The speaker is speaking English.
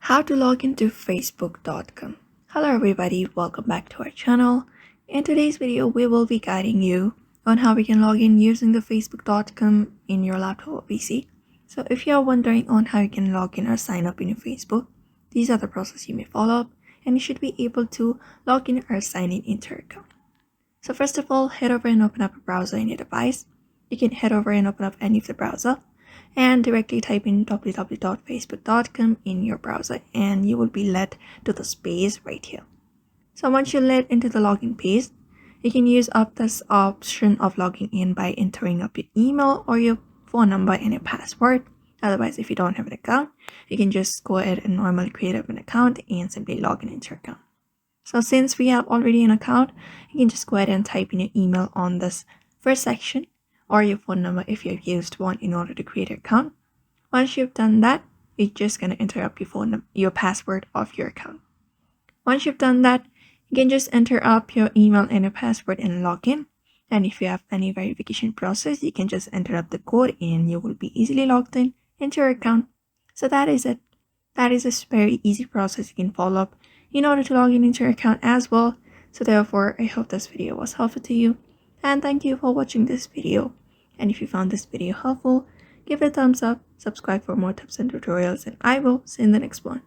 How to log into facebook.com. Hello everybody, welcome back to our channel. In today's video, we will be guiding you on how we can log in using the facebook.com in your laptop or PC. So if you are wondering on how you can log in or sign up in your Facebook, these are the processes you may follow and you should be able to log in or sign in into your account. So first of all, head over and open up a browser in your device. You can head over and open up any of the browser and directly type in www.facebook.com in your browser and you will be led to the space right here. So once you're led into the login page, you can use up this option of logging in by entering up your email or your phone number and your password. Otherwise, if you don't have an account, you can just go ahead and normally create up an account and simply log in into your account. So since we have already an account, you can just go ahead and type in your email on this first section or your phone number if you've used one in order to create an account. Once you've done that, you're just going to enter up your password of your account. Once you've done that, you can just enter up your email and your password and log in. And if you have any verification process, you can just enter up the code and you will be easily logged in into your account. So that is it. That is a very easy process you can follow up in order to log in into your account as well. So therefore, I hope this video was helpful to you. And thank you for watching this video. And if you found this video helpful, give it a thumbs up, subscribe for more tips and tutorials, and I will see you in the next one.